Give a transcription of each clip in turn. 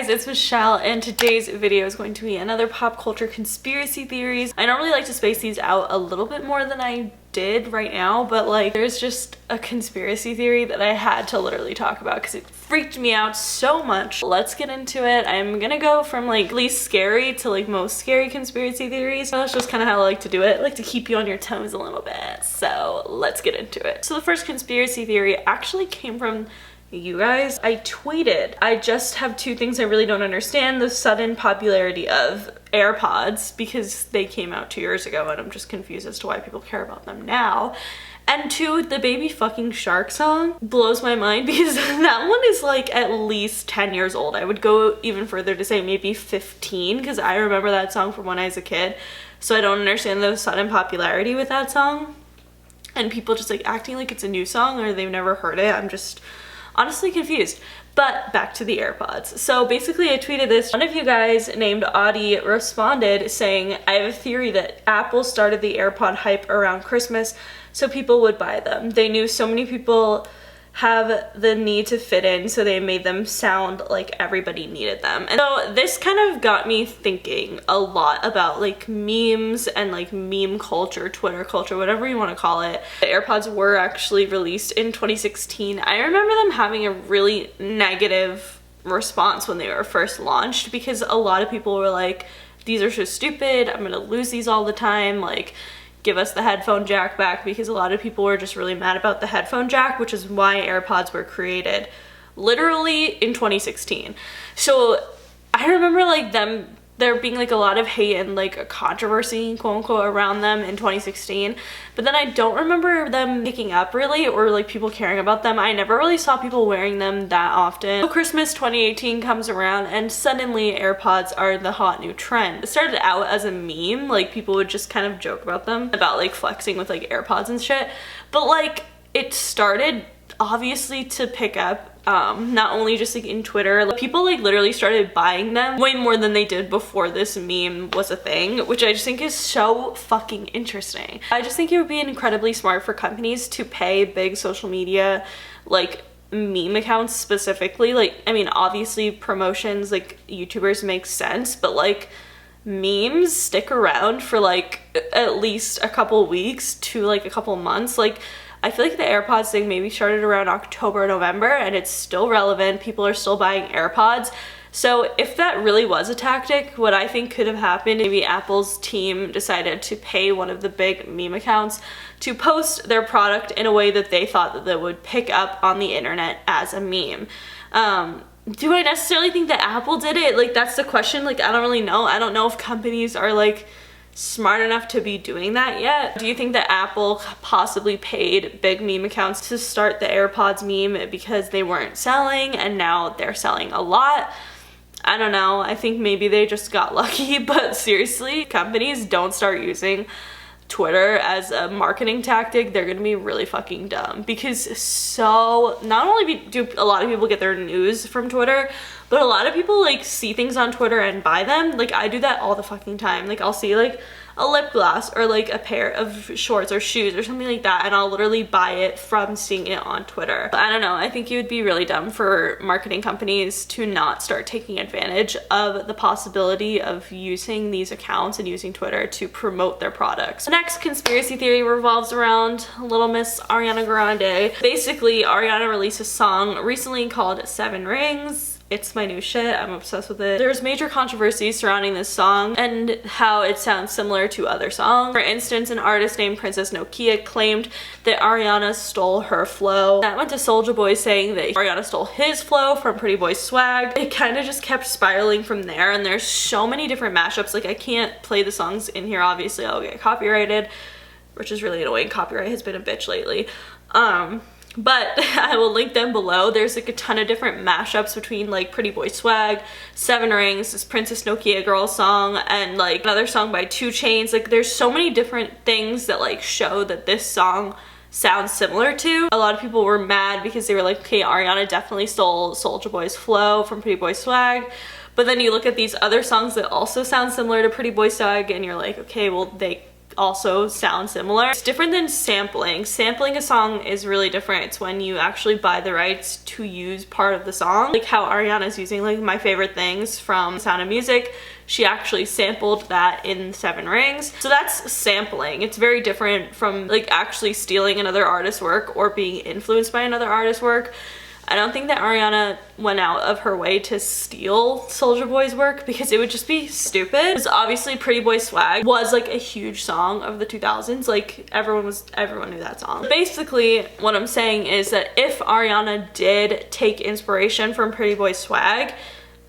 guys, it's Michelle, and today's video is going to be another pop culture conspiracy theories. I normally like to space these out a little bit more than I did right now, but like there's just a conspiracy theory that I had to literally talk about because it freaked me out so much. Let's get into it. I'm gonna go from like least scary to like most scary conspiracy theories. So that's just kind of how I like to do it. I like to keep you on your toes a little bit. So let's get into it. So the first conspiracy theory actually came from you guys. I tweeted, I just have two things I really don't understand: the sudden popularity of AirPods, because they came out 2 years ago and I'm just confused as to why people care about them now. And two, the Baby Fucking Shark song blows my mind because that one is like at least 10 years old. I would go even further to say maybe 15, because I remember that song from when I was a kid. So I don't understand the sudden popularity with that song and people just like acting like it's a new song or they've never heard it. I'm just honestly confused. But back to the AirPods. So basically I tweeted this. One of you guys named Audie responded saying, I have a theory that Apple started the AirPod hype around Christmas so people would buy them. They knew so many people have the need to fit in, so they made them sound like everybody needed them. And so this kind of got me thinking a lot about like memes and like meme culture, Twitter culture, whatever you want to call it. The AirPods were actually released in 2016. I remember them having a really negative response when they were first launched because a lot of people were like, these are so stupid, I'm gonna lose these all the time, like give us the headphone jack back, because a lot of people were just really mad about the headphone jack, which is why AirPods were created literally in 2016. So I remember like there being like a lot of hate and like a controversy, quote unquote, around them in 2016, but then I don't remember them picking up really, or like people caring about them. I never really saw people wearing them that often. So Christmas 2018 comes around and suddenly AirPods are the hot new trend. It started out as a meme, like people would just kind of joke about them, about like flexing with like AirPods and shit, but like it started obviously to pick up not only just like in Twitter, like people like literally started buying them way more than they did before this meme was a thing, which I just think is so fucking interesting. I just think it would be incredibly smart for companies to pay big social media like meme accounts specifically. Like, I mean, obviously promotions like YouTubers make sense, but like memes stick around for like at least a couple weeks to like a couple months. Like I feel like the AirPods thing maybe started around October, November, and it's still relevant. People are still buying AirPods. So if that really was a tactic, what I think could have happened, maybe Apple's team decided to pay one of the big meme accounts to post their product in a way that they thought that they would pick up on the internet as a meme. Do I necessarily think that Apple did it? Like, that's the question. Like, I don't really know. I don't know if companies are like smart enough to be doing that yet. Do you think that Apple possibly paid big meme accounts to start the AirPods meme because they weren't selling and now they're selling a lot? I don't know. I think maybe they just got lucky, but seriously, companies don't start using Twitter as a marketing tactic, they're gonna be really fucking dumb, because so not only do a lot of people get their news from Twitter, but a lot of people like see things on Twitter and buy them. Like I do that all the fucking time. Like I'll see like a lip gloss or like a pair of shorts or shoes or something like that, and I'll literally buy it from seeing it on Twitter. But I don't know, I think it would be really dumb for marketing companies to not start taking advantage of the possibility of using these accounts and using Twitter to promote their products. The next conspiracy theory revolves around Little Miss Ariana Grande. Basically, Ariana released a song recently called 7 Rings. It's my new shit. I'm obsessed with it. There's major controversy surrounding this song and how it sounds similar to other songs. For instance, an artist named Princess Nokia claimed that Ariana stole her flow. That went to Soulja Boy saying that Ariana stole his flow from Pretty Boy Swag. It kind of just kept spiraling from there, and there's so many different mashups. Like I can't play the songs in here, obviously I'll get copyrighted, which is really annoying. Copyright has been a bitch lately. But I will link them below. There's like a ton of different mashups between like Pretty Boy Swag, 7 Rings, this Princess Nokia girl song, and like another song by 2 Chainz. Like there's so many different things that like show that this song sounds similar to. A lot of people were mad because they were like, okay, Ariana definitely stole Soulja Boy's flow from Pretty Boy Swag. But then you look at these other songs that also sound similar to Pretty Boy Swag and you're like, okay, well they also sound similar. It's different than sampling. Sampling a song is really different. It's when you actually buy the rights to use part of the song. Like how Ariana's using like My Favorite Things from Sound of Music. She actually sampled that in Seven Rings. So that's sampling. It's very different from like actually stealing another artist's work or being influenced by another artist's work. I don't think that Ariana went out of her way to steal Soulja Boy's work because it would just be stupid. Because obviously Pretty Boy Swag was like a huge song of the 2000s. Like everyone knew that song. Basically what I'm saying is that if Ariana did take inspiration from Pretty Boy Swag,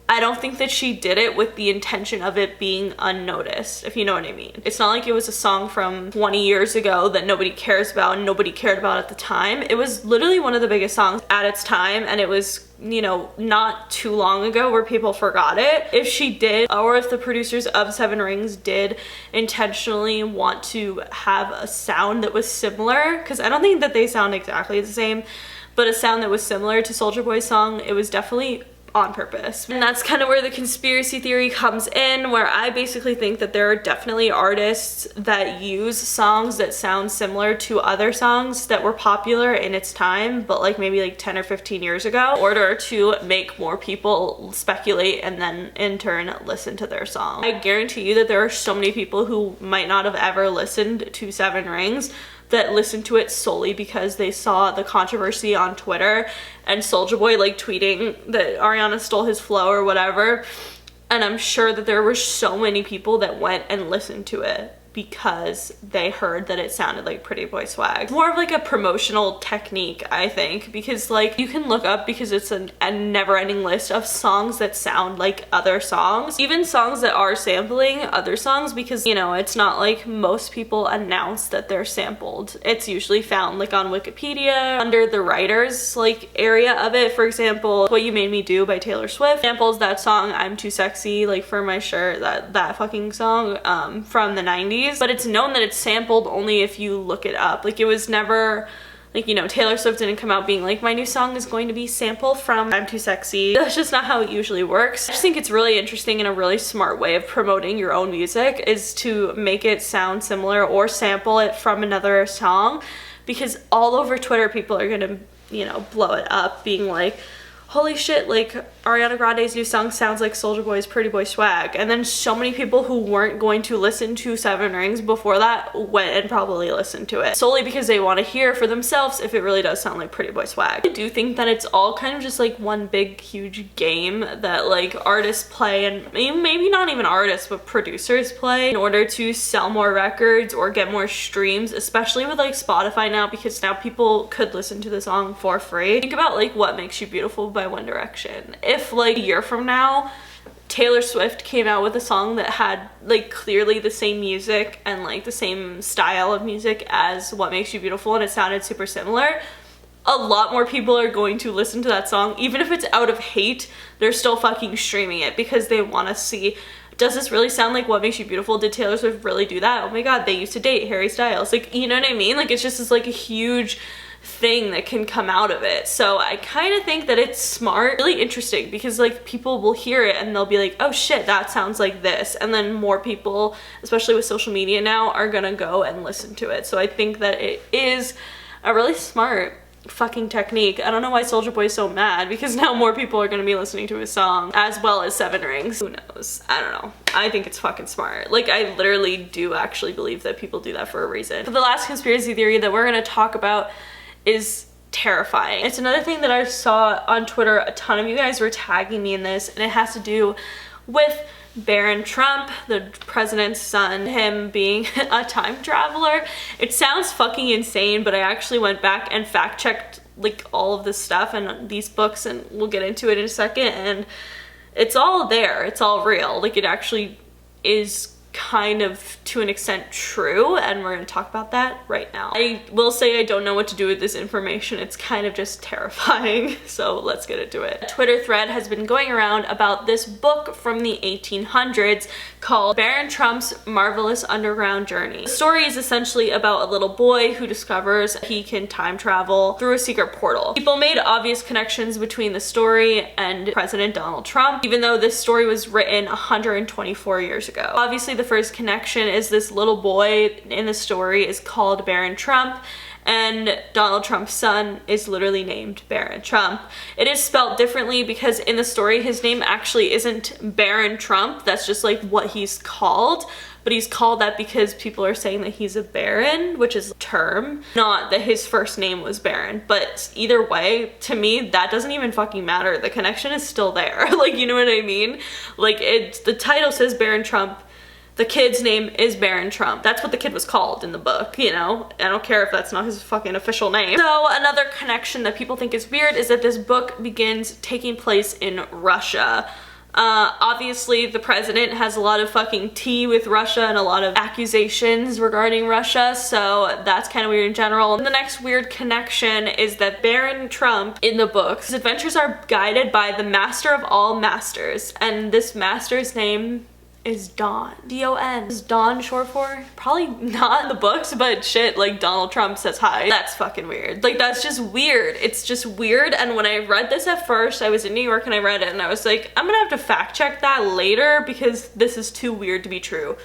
I don't think that she did it with the intention of it being unnoticed, if you know what I mean. It's not like it was a song from 20 years ago that nobody cares about and nobody cared about at the time. It was literally one of the biggest songs at its time, and it was, you know, not too long ago where people forgot it. If she did, or if the producers of Seven Rings did intentionally want to have a sound that was similar, because I don't think that they sound exactly the same, but a sound that was similar to Soulja Boy's song, it was definitely on purpose. And that's kind of where the conspiracy theory comes in, where I basically think that there are definitely artists that use songs that sound similar to other songs that were popular in its time, but like maybe like 10 or 15 years ago, in order to make more people speculate and then in turn listen to their song. I guarantee you that there are so many people who might not have ever listened to Seven Rings that listened to it solely because they saw the controversy on Twitter and Soulja Boy like tweeting that Ariana stole his flow or whatever. And I'm sure that there were so many people that went and listened to it because they heard that it sounded like Pretty Boy Swag. It's more of like a promotional technique, I think, because like you can look up, because it's a never-ending list of songs that sound like other songs, even songs that are sampling other songs, because, you know, it's not like most people announce that they're sampled. It's usually found like on Wikipedia under the writers like area of it. For example, What You Made Me Do by Taylor Swift samples that song I'm Too Sexy, like for my shirt, that fucking song from the 90s. But it's known that it's sampled only if you look it up. Like it was never, like, you know, Taylor Swift didn't come out being like, my new song is going to be sampled from I'm Too Sexy. That's just not how it usually works. I just think it's really interesting and a really smart way of promoting your own music is to make it sound similar or sample it from another song, because all over Twitter people are gonna, you know, blow it up being like, holy shit, like Ariana Grande's new song sounds like Soulja Boy's Pretty Boy Swag. And then so many people who weren't going to listen to Seven Rings before that went and probably listened to it solely because they want to hear for themselves if it really does sound like Pretty Boy Swag. I do think that it's all kind of just like one big huge game that like artists play, and maybe not even artists but producers play in order to sell more records or get more streams, especially with like Spotify now, because now people could listen to the song for free. Think about like What Makes You Beautiful by One Direction. If like a year from now Taylor Swift came out with a song that had like clearly the same music and like the same style of music as What Makes You Beautiful and it sounded super similar, a lot more people are going to listen to that song. Even if it's out of hate, they're still fucking streaming it because they want to see, does this really sound like What Makes You Beautiful? Did Taylor Swift really do that? Oh my god, they used to date Harry Styles. Like, you know what I mean? Like, it's just this like a huge thing that can come out of it. So I kind of think that it's smart, really interesting, because like people will hear it and they'll be like, oh shit, that sounds like this, and then more people, especially with social media now, are gonna go and listen to it. So I think that it is a really smart fucking technique. I don't know why Soulja Boy is so mad, because now more people are gonna be listening to his song as well as Seven Rings. Who knows? I don't know. I think it's fucking smart. Like, I literally do actually believe that people do that for a reason. But the last conspiracy theory that we're gonna talk about is terrifying. It's another thing that I saw on Twitter. A ton of you guys were tagging me in this, and it has to do with Barron Trump, the president's son, him being a time traveler. It sounds fucking insane, but I actually went back and fact checked like all of this stuff and these books, and we'll get into it in a second, and it's all there. It's all real. Like, it actually is kind of to an extent true, and we're going to talk about that right now. I will say I don't know what to do with this information. It's kind of just terrifying, so let's get into it. A Twitter thread has been going around about this book from the 1800s called Barron Trump's Marvelous Underground Journey. The story is essentially about a little boy who discovers he can time travel through a secret portal. People made obvious connections between the story and President Donald Trump, even though this story was written 124 years ago. Obviously, the first connection is this little boy in the story is called Barron Trump, and Donald Trump's son is literally named Barron Trump. It is spelled differently because in the story his name actually isn't Barron Trump, that's just like what he's called, but he's called that because people are saying that he's a baron, which is a term, not that his first name was Barron. But either way, to me, that doesn't even fucking matter. The connection is still there. Like, you know what I mean? Like, the title says Barron Trump, the kid's name is Barron Trump. That's what the kid was called in the book, you know? I don't care if that's not his fucking official name. So another connection that people think is weird is that this book begins taking place in Russia. Obviously the president has a lot of fucking tea with Russia and a lot of accusations regarding Russia, so that's kind of weird in general. And the next weird connection is that Barron Trump in the books, his adventures are guided by the master of all masters, and this master's name is Don. D-O-N. Is Don short for? Probably not in the books, but shit, like Donald Trump says hi. That's fucking weird. Like, that's just weird. It's just weird. And when I read this at first, I was in New York and I read it and I was like, I'm gonna have to fact check that later because this is too weird to be true.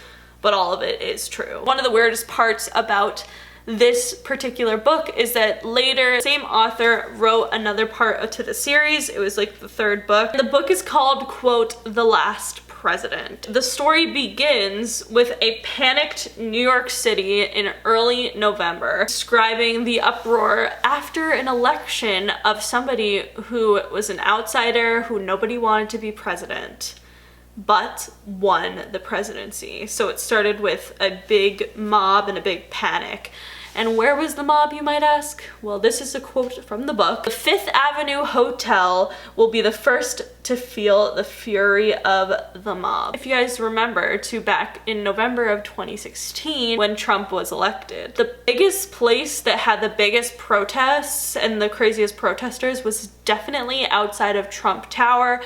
But all of it is true. One of the weirdest parts about this particular book is that later, same author wrote another part to the series. It was like the third book. The book is called, quote, The Last President. The story begins with a panicked New York City in early November, describing the uproar after an election of somebody who was an outsider who nobody wanted to be president, but won the presidency. So it started with a big mob and a big panic. And where was the mob, you might ask? Well, this is a quote from the book. The Fifth Avenue Hotel will be the first to feel the fury of the mob. If you guys remember to back in November of 2016 when Trump was elected, the biggest place that had the biggest protests and the craziest protesters was definitely outside of Trump Tower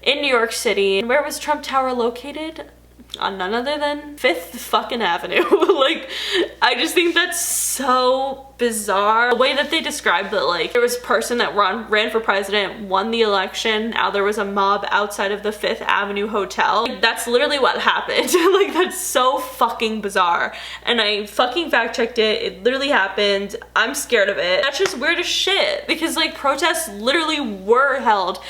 in New York City. And where was Trump Tower located? On none other than Fifth fucking Avenue. Like, I just think that's so bizarre. The way that they described it, like, there was a person that ran for president, won the election, now there was a mob outside of the Fifth Avenue Hotel. Like, that's literally what happened. Like, that's so fucking bizarre. And I fucking fact checked it. It literally happened. I'm scared of it. That's just weird as shit because, like, protests literally were held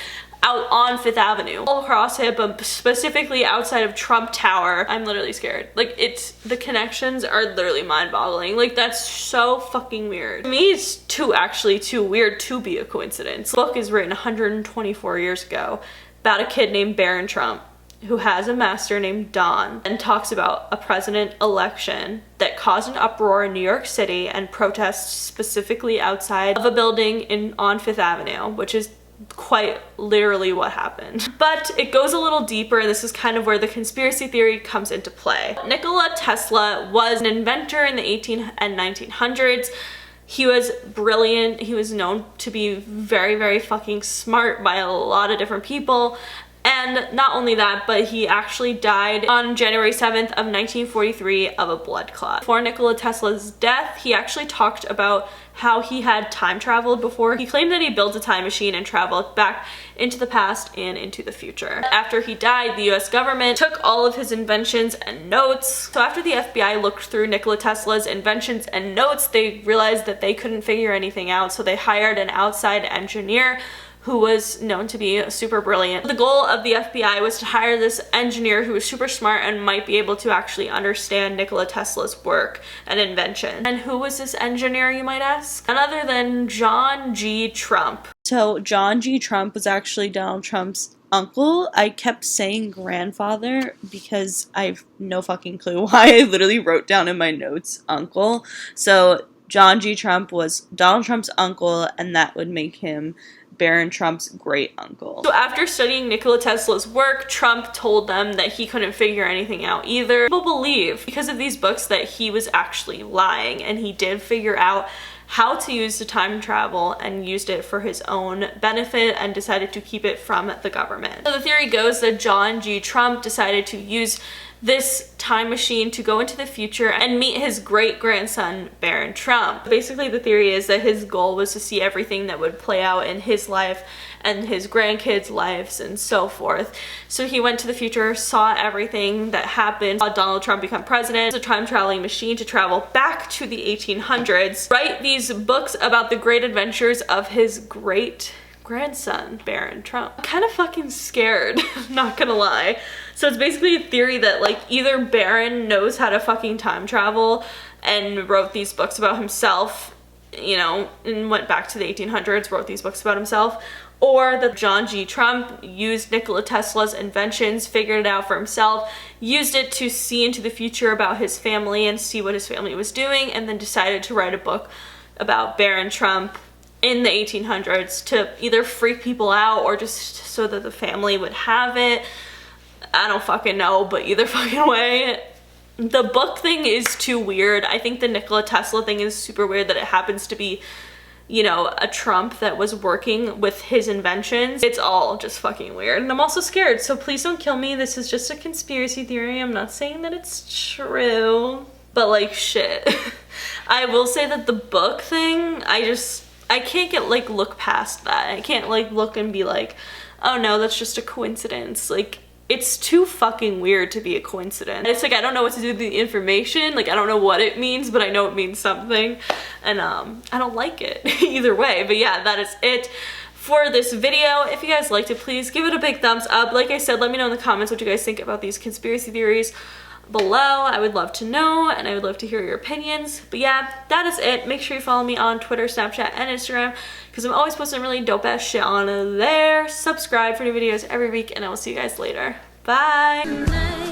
out on Fifth Avenue, all across it, but specifically outside of Trump Tower. I'm literally scared. Like, the connections are literally mind-boggling. Like, that's so fucking weird. To me, it's actually too weird to be a coincidence. The book is written 124 years ago about a kid named Barron Trump who has a master named Don and talks about a president election that caused an uproar in New York City and protests specifically outside of a building on Fifth Avenue, which is quite literally what happened. But it goes a little deeper, and this is kind of where the conspiracy theory comes into play. Nikola Tesla was an inventor in the 1800s and 1900s. He was brilliant. He was known to be very, very fucking smart by a lot of different people. And not only that, but he actually died on January 7th of 1943 of a blood clot. Before Nikola Tesla's death, he actually talked about how he had time traveled before. He claimed that he built a time machine and traveled back into the past and into the future. After he died, the US government took all of his inventions and notes. So after the FBI looked through Nikola Tesla's inventions and notes, they realized that they couldn't figure anything out, so they hired an outside engineer who was known to be super brilliant. The goal of the FBI was to hire this engineer who was super smart and might be able to actually understand Nikola Tesla's work and invention. And who was this engineer, you might ask? None other than John G. Trump. So John G. Trump was actually Donald Trump's uncle. I kept saying grandfather because I have no fucking clue why. I literally wrote down in my notes uncle. So John G. Trump was Donald Trump's uncle, and that would make him Barron Trump's great uncle. So after studying Nikola Tesla's work, Trump told them that he couldn't figure anything out either. People believe, because of these books, that he was actually lying, and he did figure out how to use the time travel and used it for his own benefit and decided to keep it from the government. So the theory goes that John G. Trump decided to use this time machine to go into the future and meet his great-grandson, Baron Trump. Basically, the theory is that his goal was to see everything that would play out in his life and his grandkids' lives and so forth. So he went to the future, saw everything that happened, saw Donald Trump become president, a time traveling machine to travel back to the 1800s, write these books about the great adventures of his great-grandson, Baron Trump. I'm kind of fucking scared, not gonna lie. So it's basically a theory that like either Baron knows how to fucking time travel and wrote these books about himself, you know, and went back to the 1800s, wrote these books about himself, or that John G. Trump used Nikola Tesla's inventions, figured it out for himself, used it to see into the future about his family and see what his family was doing, and then decided to write a book about Baron Trump in the 1800s to either freak people out or just so that the family would have it. I don't fucking know, but either fucking way, the book thing is too weird. I think the Nikola Tesla thing is super weird that it happens to be, you know, a Trump that was working with his inventions. It's all just fucking weird. And I'm also scared, so please don't kill me. This is just a conspiracy theory. I'm not saying that it's true, but like shit. I will say that the book thing, I can't get like look past that. I can't like look and be like, oh no, that's just a coincidence. Like, it's too fucking weird to be a coincidence. It's like I don't know what to do with the information. Like I don't know what it means, but I know it means something. And I don't like it either way. But yeah, that is it for this video. If you guys liked it, please give it a big thumbs up. Like I said, let me know in the comments what you guys think about these conspiracy theories below. I would love to know, and I would love to hear your opinions. But yeah, that is it. Make sure you follow me on Twitter, Snapchat, and Instagram, because I'm always posting really dope ass shit on there. Subscribe for new videos every week, and I will see you guys later. Bye!